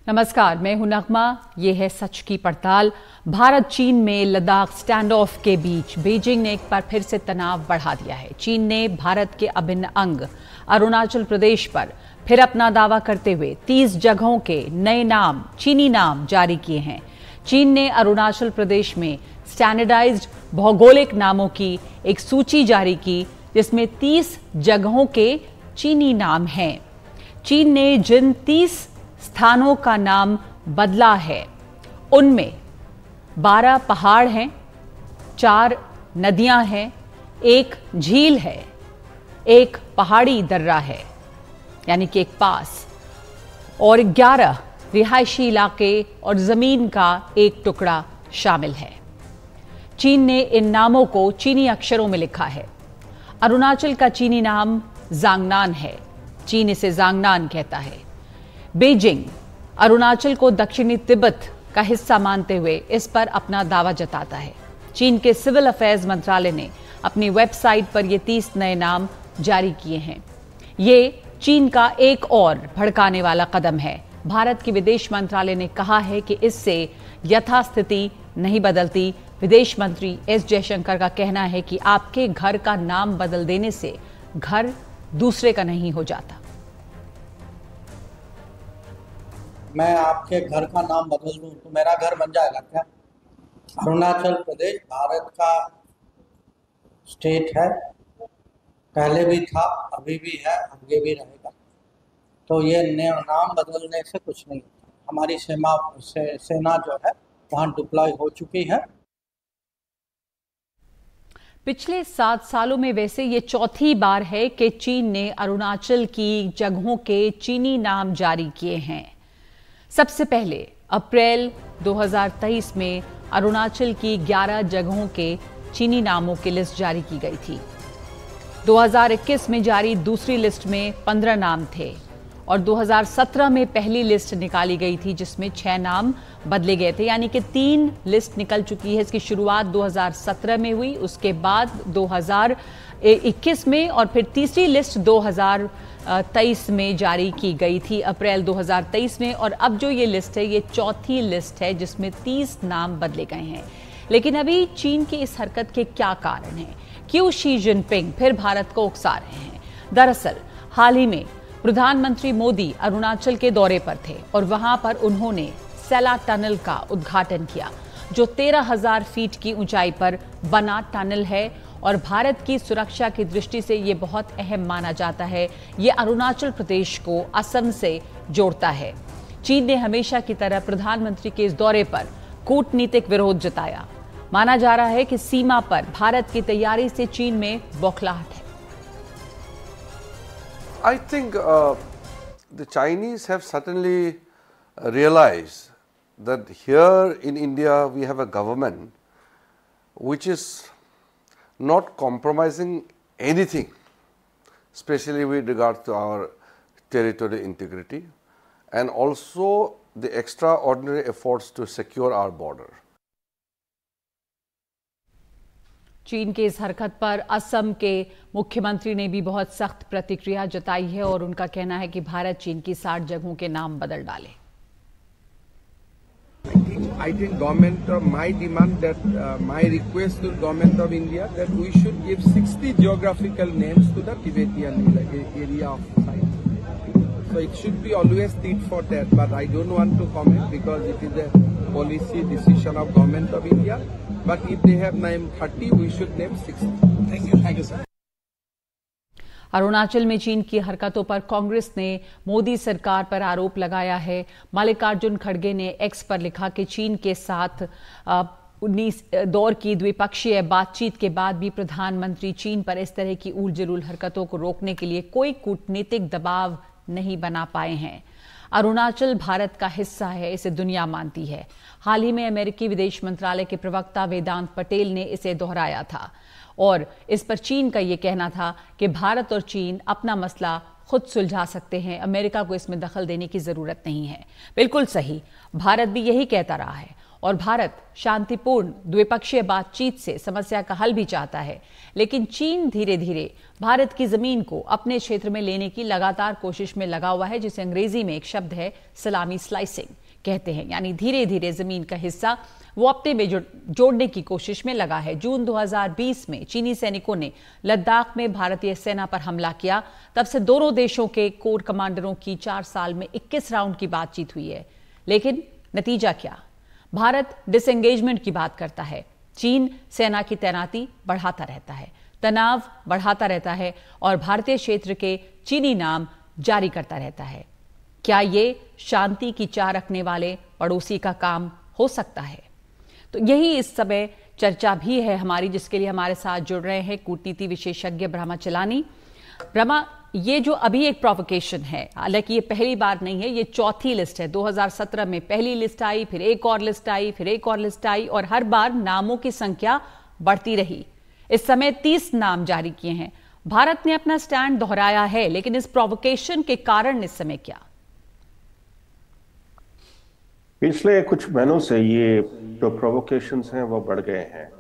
नमस्कार, मैं हूं नगमा। ये है सच की पड़ताल। भारत चीन में लद्दाख स्टैंड ऑफ के बीच बीजिंग ने एक बार फिर से तनाव बढ़ा दिया है। चीन ने भारत के अभिन्न अंग अरुणाचल प्रदेश पर फिर अपना दावा करते हुए 30 जगहों के नए नाम, चीनी नाम जारी किए हैं। चीन ने अरुणाचल प्रदेश में स्टैंडर्डाइज्ड भौगोलिक नामों की एक सूची जारी की, जिसमें 30 जगहों के चीनी नाम हैं। चीन ने जिन 30 स्थानों का नाम बदला है, उनमें 12 पहाड़ हैं, 4 नदियां हैं, एक झील है, एक पहाड़ी दर्रा है यानी कि एक पास, और 11 रिहायशी इलाके और जमीन का एक टुकड़ा शामिल है। चीन ने इन नामों को चीनी अक्षरों में लिखा है। अरुणाचल का चीनी नाम जांगनान है। चीन इसे जांगनान कहता है। बीजिंग अरुणाचल को दक्षिणी तिब्बत का हिस्सा मानते हुए इस पर अपना दावा जताता है। चीन के सिविल अफेयर्स मंत्रालय ने अपनी वेबसाइट पर ये 30 नए नाम जारी किए हैं। ये चीन का एक और भड़काने वाला कदम है। भारत के विदेश मंत्रालय ने कहा है कि इससे यथास्थिति नहीं बदलती। विदेश मंत्री एस जयशंकर का कहना है कि आपके घर का नाम बदल देने से घर दूसरे का नहीं हो जाता। मैं आपके घर का नाम बदल दूं तो मेरा घर बन जाएगा क्या? अरुणाचल प्रदेश भारत का स्टेट है, पहले भी था, अभी भी है, आगे भी रहेगा। तो ये नाम बदलने से कुछ नहीं होता। हमारी सेना जो है वहाँ डिप्लॉय हो चुकी है। पिछले 7 सालों में वैसे ये चौथी बार है कि चीन ने अरुणाचल की जगहों के चीनी नाम जारी किए हैं। सबसे पहले अप्रैल 2023 में अरुणाचल की 11 जगहों के चीनी नामों की लिस्ट जारी की गई थी। 2021 में जारी दूसरी लिस्ट में 15 नाम थे और 2017 में पहली लिस्ट निकाली गई थी, जिसमें 6 नाम बदले गए थे। यानी कि 3 लिस्ट निकल चुकी है। इसकी शुरुआत 2017 में हुई, उसके बाद 2021 में, और फिर तीसरी लिस्ट 2023 में जारी की गई थी, अप्रैल 2023 में। और अब जो ये लिस्ट है, ये चौथी लिस्ट है जिसमें 30 नाम बदले गए हैं। लेकिन अभी चीन की इस हरकत के क्या कारण हैं? क्यों शी जिनपिंग फिर भारत को उकसा रहे हैं? दरअसल हाल ही में प्रधानमंत्री मोदी अरुणाचल के दौरे पर थे और वहां पर उन्होंने सेला टनल का उद्घाटन किया, जो 13,000 फीट की ऊंचाई पर बना टनल है और भारत की सुरक्षा की दृष्टि से ये बहुत अहम माना जाता है। ये अरुणाचल प्रदेश को असम से जोड़ता है। चीन ने हमेशा की तरह प्रधानमंत्री के इस दौरे पर कूटनीतिक विरोध जताया। माना जा रहा है कि सीमा पर भारत की तैयारी से चीन में बौखलाहट है। I think the Chinese have certainly realized that here in India we have a government which is not compromising anything, especially with regard to our territorial integrity and also the extraordinary efforts to secure our border. चीन के इस हरकत पर असम के मुख्यमंत्री ने भी बहुत सख्त प्रतिक्रिया जताई है और उनका कहना है कि भारत चीन की 60 जगहों के नाम बदल डाले। I think government of my demand that my request to government of India that we should give 60 geographical names to the Tibetan area of site. So it should be always tit for tat, but I don't want to comment because it is a policy decision of government of India. But if they have named 30, we should name 60. Thank you, sir. Arunachal में चीन की हरकतों पर कांग्रेस ने मोदी सरकार पर आरोप लगाया है। मल्लिकार्जुन खड़गे ने एक्स पर लिखा कि चीन के साथ 19 दौर की द्विपक्षीय बातचीत के बाद भी प्रधानमंत्री चीन पर इस तरह की उलझुल हरकतों को रोकने के लिए कोई कूटनीतिक दबाव नहीं बना पाए हैं। अरुणाचल भारत का हिस्सा है, इसे दुनिया मानती है। हाल ही में अमेरिकी विदेश मंत्रालय के प्रवक्ता वेदांत पटेल ने इसे दोहराया था और इस पर चीन का यह कहना था कि भारत और चीन अपना मसला खुद सुलझा सकते हैं, अमेरिका को इसमें दखल देने की जरूरत नहीं है। बिल्कुल सही, भारत भी यही कहता रहा है और भारत शांतिपूर्ण द्विपक्षीय बातचीत से समस्या का हल भी चाहता है। लेकिन चीन धीरे धीरे भारत की जमीन को अपने क्षेत्र में लेने की लगातार कोशिश में लगा हुआ है, जिसे अंग्रेजी में एक शब्द है सलामी स्लाइसिंग कहते हैं। यानी धीरे धीरे जमीन का हिस्सा वो अपने में जोड़ने की कोशिश में लगा है। जून 2020 में चीनी सैनिकों ने लद्दाख में भारतीय सेना पर हमला किया। तब से दोनों देशों के कोर कमांडरों की 4 साल में 21 राउंड की बातचीत हुई है। लेकिन नतीजा क्या? भारत डिसएंगेजमेंट की बात करता है, चीन सेना की तैनाती बढ़ाता रहता है, तनाव बढ़ाता रहता है और भारतीय क्षेत्र के चीनी नाम जारी करता रहता है। क्या ये शांति की चाह रखने वाले पड़ोसी का काम हो सकता है? तो यही इस समय चर्चा भी है हमारी, जिसके लिए हमारे साथ जुड़ रहे हैं कूटनीति विशेषज्ञ ब्रह्मा चलानी। ब्रह्मा, ये जो अभी एक प्रोवोकेशन है, हालांकि ये पहली बार नहीं है, ये चौथी लिस्ट है। 2017 में पहली लिस्ट आई, फिर एक और लिस्ट आई, फिर एक और लिस्ट आई और हर बार नामों की संख्या बढ़ती रही। इस समय 30 नाम जारी किए हैं। भारत ने अपना स्टैंड दोहराया है, लेकिन इस प्रोवोकेशन के कारण इस समय क्या? पिछले कुछ महीनों से ये जो प्रोवोकेशंस हैं वो बढ़ गए हैं।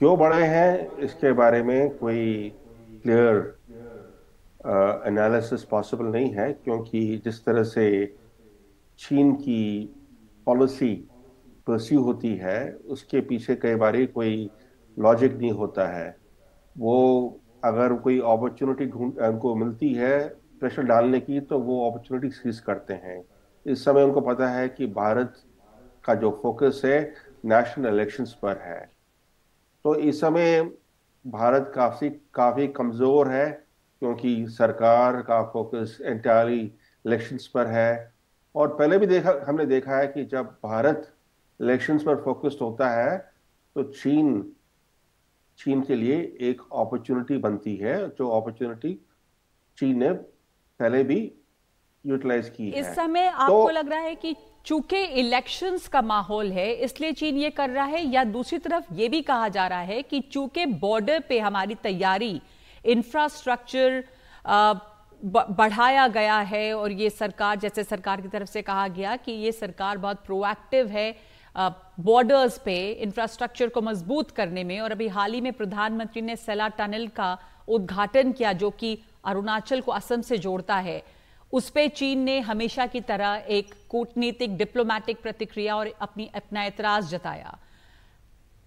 क्यों बढ़े हैं इसके बारे में कोई क्लियर एनालिसिस पॉसिबल नहीं है, क्योंकि जिस तरह से चीन की पॉलिसी परस्यू होती है उसके पीछे कई बार कोई लॉजिक नहीं होता है। वो अगर कोई अपॉर्चुनिटी उनको मिलती है प्रेशर डालने की, तो वो अपॉर्चुनिटी सीज करते हैं। इस समय उनको पता है कि भारत का जो फोकस है नेशनल इलेक्शंस पर है, तो इस समय भारत काफी कमजोर है, क्योंकि सरकार का फोकस एंटायरली इलेक्शंस पर है। और पहले भी हमने देखा है कि जब भारत इलेक्शंस पर फोकस्ड होता है तो चीन के लिए एक अपॉर्चुनिटी बनती है, जो अपॉर्चुनिटी चीन ने पहले भी यूटिलाइज की है। इस समय आपको लग रहा है कि चूंकि इलेक्शंस का माहौल है इसलिए चीन ये कर रहा है, या दूसरी तरफ ये भी कहा जा रहा है कि चूंकि बॉर्डर पे हमारी तैयारी, इंफ्रास्ट्रक्चर बढ़ाया गया है और ये सरकार, जैसे सरकार की तरफ से कहा गया कि ये सरकार बहुत प्रोएक्टिव है बॉर्डर्स पे इंफ्रास्ट्रक्चर को मजबूत करने में। और अभी हाल ही में प्रधानमंत्री ने सेला टनल का उद्घाटन किया, जो कि अरुणाचल को असम से जोड़ता है। उस पे चीन ने हमेशा की तरह एक कूटनीतिक डिप्लोमैटिक प्रतिक्रिया और अपना एतराज जताया।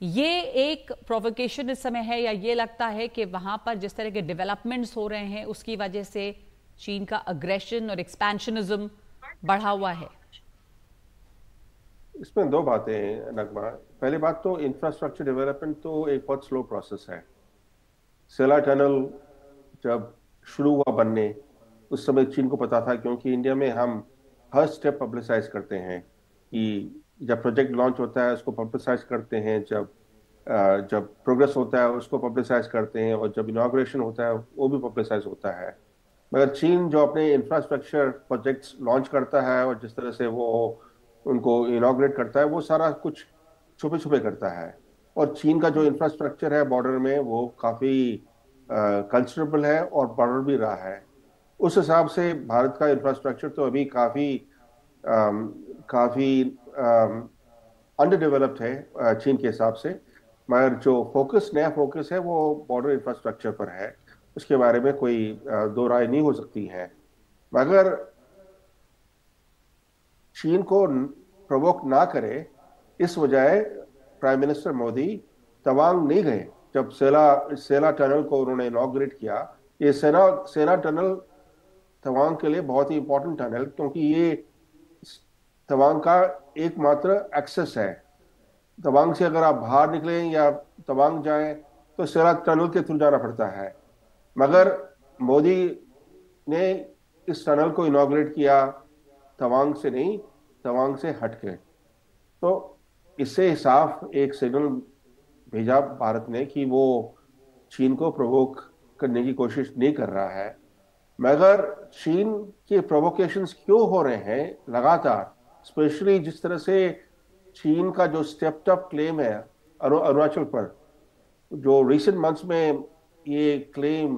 ये एक प्रोवोकेशन इस समय है, या ये लगता है कि वहां पर जिस तरह के डेवलपमेंट्स हो रहे हैं उसकी वजह से चीन का अग्रेशन और एक्सपेंशनिज्म बढ़ा हुआ है? इसमें दो बातें हैं नगमा। पहली बात तो इंफ्रास्ट्रक्चर डेवलपमेंट तो एक बहुत स्लो प्रोसेस है। सेला टनल जब शुरू हुआ बनने, उस समय चीन को पता था, क्योंकि इंडिया में हम हर स्टेप पब्लिसाइज करते हैं कि जब प्रोजेक्ट लॉन्च होता है उसको पब्लिसाइज करते हैं, जब प्रोग्रेस होता है उसको पब्लिसाइज करते हैं, और जब इनॉग्रेशन होता है वो भी पब्लिसाइज होता है। मगर चीन जो अपने इंफ्रास्ट्रक्चर प्रोजेक्ट्स लॉन्च करता है और जिस तरह से वो उनको इनॉग्रेट करता है, वो सारा कुछ छुपे छुपे करता है। और चीन का जो इंफ्रास्ट्रक्चर है बॉर्डर में वो काफ़ी कंसिडरेबल है और बढ़ भी रहा है। उस हिसाब से भारत का इंफ्रास्ट्रक्चर तो अभी काफ़ी अंडर डेवलप्ड है चीन के हिसाब से। मगर जो नया फोकस है वो बॉर्डर इंफ्रास्ट्रक्चर पर है, उसके बारे में कोई दो राय नहीं हो सकती है। मगर चीन को प्रोवोक ना करे इस वजह प्राइम मिनिस्टर मोदी तवांग नहीं गए। जब सेला टनल को उन्होंने इनॉग्रेट किया, ये सेला टनल तवांग के लिए बहुत ही इंपॉर्टेंट टनल, क्योंकि ये तवांग का एकमात्र एक्सेस है। तवांग से अगर आप बाहर निकलें या तवांग जाएं तो सेला टनल के थ्रू जाना पड़ता है। मगर मोदी ने इस टनल को इनॉग्रेट किया तवांग से नहीं, तवांग से हट के। तो इससे साफ एक सिग्नल भेजा भारत ने कि वो चीन को प्रोवोक करने की कोशिश नहीं कर रहा है। मगर चीन के प्रोवोकेशंस क्यों हो रहे हैं लगातार, स्पेशली जिस तरह से चीन का जो स्टेप्ड अप क्लेम है अरुणाचल पर, जो रिसेंट मंथ्स में ये क्लेम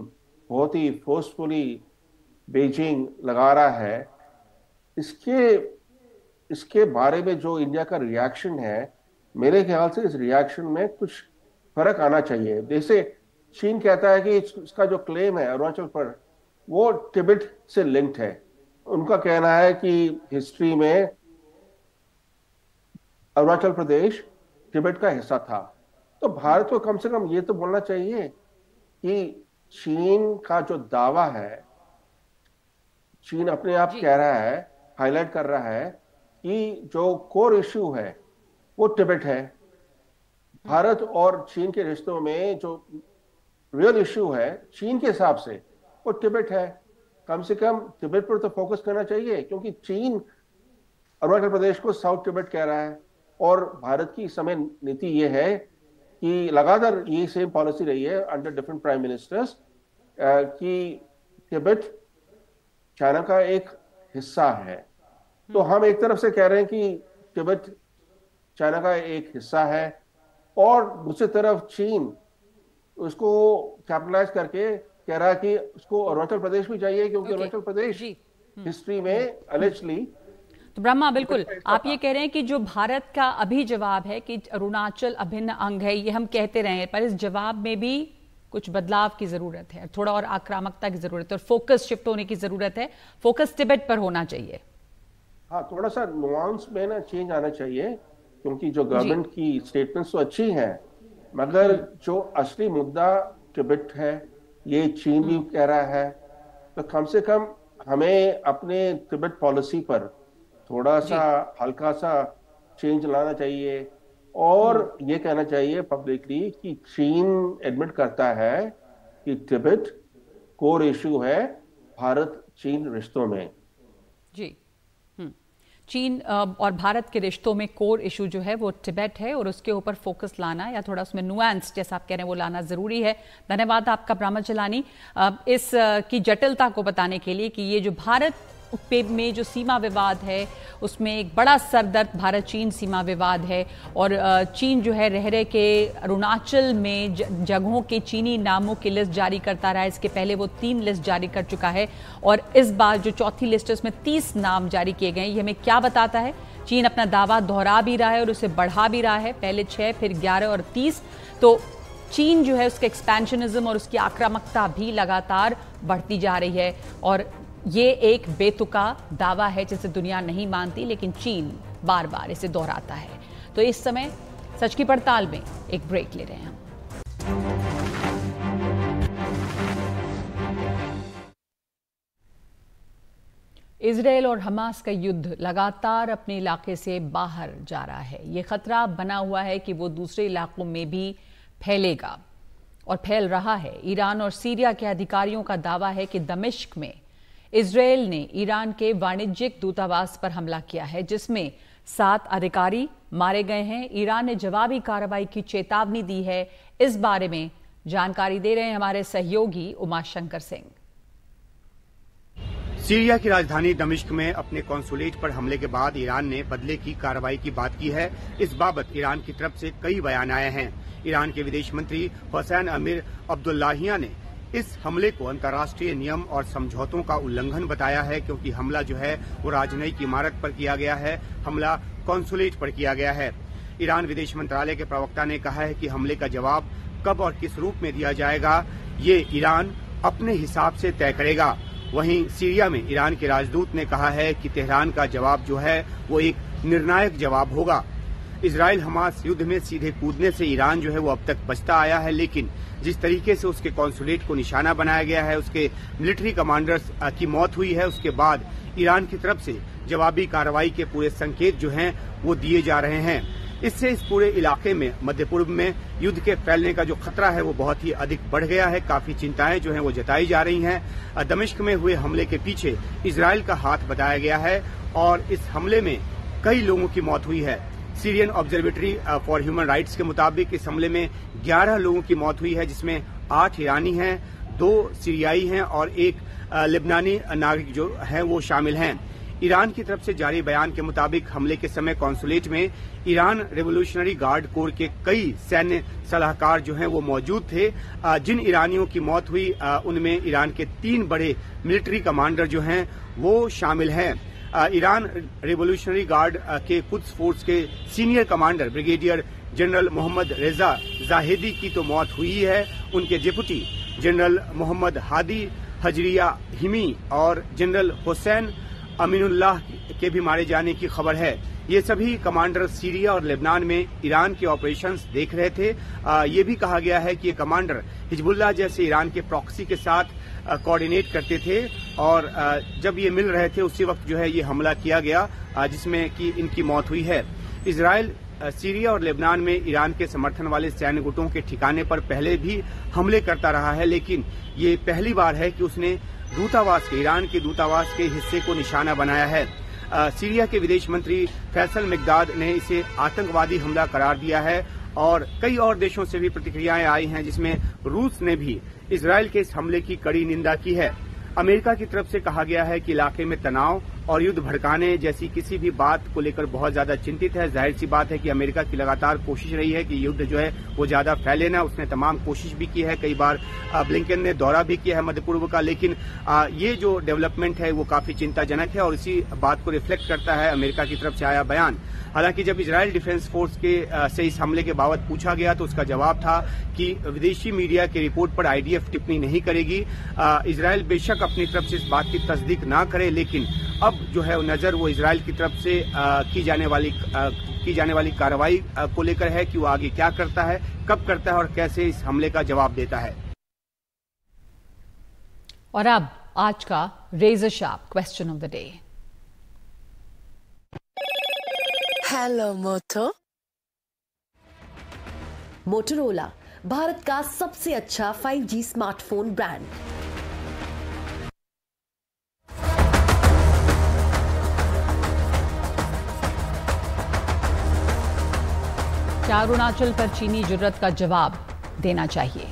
बहुत ही फोर्सफुली बीजिंग लगा रहा है, इसके इसके बारे में जो इंडिया का रिएक्शन है, मेरे ख्याल से इस रिएक्शन में कुछ फर्क आना चाहिए। जैसे चीन कहता है कि इसका जो क्लेम है अरुणाचल पर, वो तिब्बत से लिंक्ड है। उनका कहना है कि हिस्ट्री में अरुणाचल प्रदेश तिब्बत का हिस्सा था। तो भारत को कम से कम ये तो बोलना चाहिए कि चीन का जो दावा है, चीन अपने आप कह रहा है, हाईलाइट कर रहा है कि जो कोर इश्यू है वो तिब्बत है। भारत और चीन के रिश्तों में जो रियल इश्यू है चीन के हिसाब से वो तिब्बत है। कम से कम तिब्बत पर तो फोकस करना चाहिए, क्योंकि चीन अरुणाचल प्रदेश को साउथ तिब्बत कह रहा है। और भारत की इस समय नीति ये है कि लगातार ये सेम पॉलिसी रही है अंडर डिफरेंट प्राइम मिनिस्टर्स कि तिब्बत चाइना का एक हिस्सा है। तो हम एक तरफ से कह रहे हैं कि तिब्बत चाइना का एक हिस्सा है, और दूसरी तरफ चीन उसको कैपिटलाइज करके कह रहा है कि उसको अरुणाचल प्रदेश भी चाहिए, क्योंकि अरुणाचल प्रदेश हिस्ट्री में अलेजली। तो ब्रह्मा, बिल्कुल आप ये कह रहे हैं कि जो भारत का अभी जवाब है कि अरुणाचल अभिन्न अंग है, ये हम कहते रहे हैं, पर इस जवाब में भी कुछ बदलाव की जरूरत है, थोड़ा और आक्रामकता की जरूरत है और फोकस शिफ्ट होने की जरूरत है। फोकस तिब्बत पर होना चाहिए। हाँ, थोड़ा सा नुआंस में ना चेंज आना चाहिए, क्योंकि जो गवर्नमेंट की स्टेटमेंट्स तो अच्छी हैं, मगर जो असली मुद्दा तिब्बत है ये चीन भी कह रहा है। तो कम से कम हमें अपने तिब्बत पॉलिसी पर थोड़ा सा हल्का सा चेंज लाना चाहिए, और ये कहना चाहिए पब्लिकली कि चीन एडमिट करता है कि तिब्बत कोर इश्यू है भारत चीन रिश्तों में। जी, चीन और भारत के रिश्तों में कोर इशू जो है वो तिब्बत है, और उसके ऊपर फोकस लाना या थोड़ा उसमें नुआंस जैसा आप कह रहे हैं वो लाना जरूरी है। धन्यवाद आपका ब्रह्मा चलानी, इस की जटिलता को बताने के लिए कि ये जो भारत में जो सीमा विवाद है उसमें एक बड़ा सरदर्द भारत चीन सीमा विवाद है, और चीन जो है रह रहे के अरुणाचल में जगहों के चीनी नामों की लिस्ट जारी करता रहा है। इसके पहले वो 3 लिस्ट जारी कर चुका है, और इस बार जो चौथी लिस्ट है उसमें 30 नाम जारी किए गए हैं। ये हमें क्या बताता है? चीन अपना दावा दोहरा भी रहा है और उसे बढ़ा भी रहा है, पहले 6 फिर 11 और 30। तो चीन जो है उसका एक्सपेंशनिज्म और उसकी आक्रामकता भी लगातार बढ़ती जा रही है, और ये एक बेतुका दावा है जिसे दुनिया नहीं मानती, लेकिन चीन बार बार इसे दोहराता है। तो इस समय सच की पड़ताल में एक ब्रेक ले रहे हैं हम। इजरायल और हमास का युद्ध लगातार अपने इलाके से बाहर जा रहा है। ये खतरा बना हुआ है कि वो दूसरे इलाकों में भी फैलेगा और फैल रहा है। ईरान और सीरिया के अधिकारियों का दावा है कि दमिश्क में इजरायल ने ईरान के वाणिज्यिक दूतावास पर हमला किया है, जिसमें 7 अधिकारी मारे गए हैं। ईरान ने जवाबी कार्रवाई की चेतावनी दी है। इस बारे में जानकारी दे रहे हैं हमारे सहयोगी उमाशंकर सिंह। सीरिया की राजधानी दमिश्क में अपने कॉन्सुलेट पर हमले के बाद ईरान ने बदले की कार्रवाई की बात की है। इस बाबत ईरान की तरफ से कई बयान आए हैं। ईरान के विदेश मंत्री हुसैन अमीर अब्दुल्लाहियां ने इस हमले को अंतर्राष्ट्रीय नियम और समझौतों का उल्लंघन बताया है, क्योंकि हमला जो है वो राजनयिक इमारत पर किया गया है, हमला कॉन्सुलेट पर किया गया है। ईरान विदेश मंत्रालय के प्रवक्ता ने कहा है कि हमले का जवाब कब और किस रूप में दिया जाएगा ये ईरान अपने हिसाब से तय करेगा। वहीं सीरिया में ईरान के राजदूत ने कहा है कि तेहरान का जवाब जो है वो एक निर्णायक जवाब होगा। इजराइल हमास युद्ध में सीधे कूदने से ईरान जो है वो अब तक बचता आया है, लेकिन जिस तरीके से उसके कॉन्सुलेट को निशाना बनाया गया है, उसके मिलिट्री कमांडर्स की मौत हुई है, उसके बाद ईरान की तरफ से जवाबी कार्रवाई के पूरे संकेत जो हैं वो दिए जा रहे हैं। इससे इस पूरे इलाके में, मध्य पूर्व में युद्ध के फैलने का जो खतरा है वो बहुत ही अधिक बढ़ गया है। काफी चिंताएं जो हैं वो जताई जा रही हैं। दमिश्क में हुए हमले के पीछे इजराइल का हाथ बताया गया है, और इस हमले में कई लोगों की मौत हुई है। Syrian observatory for human rights के मुताबिक इस हमले में 11 लोगों की मौत हुई है, जिसमें 8 ईरानी हैं, 2 सीरियाई हैं और 1 लेबनानी नागरिक जो हैं वो शामिल हैं। ईरान की तरफ से जारी बयान के मुताबिक हमले के समय कॉन्सुलेट में ईरान रेवोल्यूशनरी गार्ड कोर के कई सैन्य सलाहकार जो हैं वो मौजूद थे। जिन ईरानियों की मौत हुई उनमें ईरान के 3 बड़े मिलिट्री कमांडर जो हैं वो शामिल हैं। ईरान रिवॉल्यूशनरी गार्ड के कुद्स फोर्स के senior commander brigadier general Mohammad Reza Zahedi की तो मौत हुई है, उनके डिप्टी जनरल मोहम्मद हादी हजरिया हिमी और जनरल हुसैन अमीनुल्लाह के भी मारे जाने की खबर है। ये सभी कमांडर सीरिया और लेबनान में ईरान के ऑपरेशंस देख रहे थे। ये भी कहा गया है कि ये कमांडर हिजबुल्लाह जैसे ईरान के प्रॉक्सी के साथ कोऑर्डिनेट करते थे और जब ये मिल रहे थे उसी वक्त जो है ये हमला किया गया, जिसमें कि इनकी मौत हुई है। इजराइल सीरिया और लेबनान में ईरान के समर्थन वाले सैन्य गुटों के ठिकाने पर पहले भी हमले करता रहा है, लेकिन ये पहली बार है कि उसने ईरान के दूतावास के हिस्से को निशाना बनाया है। सीरिया के विदेश मंत्री फैसल मिकदाद ने इसे आतंकवादी हमला करार दिया है और कई और देशों से भी प्रतिक्रियाएं आई हैं, जिसमें रूस ने भी इजराइल के इस हमले की कड़ी निंदा की है। अमेरिका की तरफ से कहा गया है कि इलाके में तनाव और युद्ध भड़काने जैसी किसी भी बात को लेकर बहुत ज्यादा चिंतित है। जाहिर सी बात है कि अमेरिका की लगातार कोशिश रही है कि युद्ध जो है वो ज्यादा फैले ना। उसने तमाम कोशिश भी की है, कई बार ब्लिंकन ने दौरा भी किया है मध्य पूर्व का, लेकिन ये जो डेवलपमेंट है वो काफी चिंताजनक है और इसी बात को रिफ्लेक्ट करता है अमेरिका की तरफ से आया बयान। हालांकि जब इजराइल डिफेंस फोर्स के से इस हमले के बाबत पूछा गया तो उसका जवाब था कि विदेशी मीडिया की रिपोर्ट पर आईडीएफ टिप्पणी नहीं करेगी। इजराइल बेशक अपनी तरफ से इस बात की तस्दीक ना करे, लेकिन अब जो है नजर वो इजराइल की तरफ से की जाने वाली कार्रवाई को लेकर है कि वो आगे क्या करता है, कब करता है और कैसे इस हमले का जवाब देता है। और अब आज का razor sharp question of the day. Hello moto. Motorola Bharat का सबसे अच्छा 5G स्मार्टफोन ब्रांड। क्या अरुणाचल पर चीनी जुर्रत का जवाब देना चाहिए?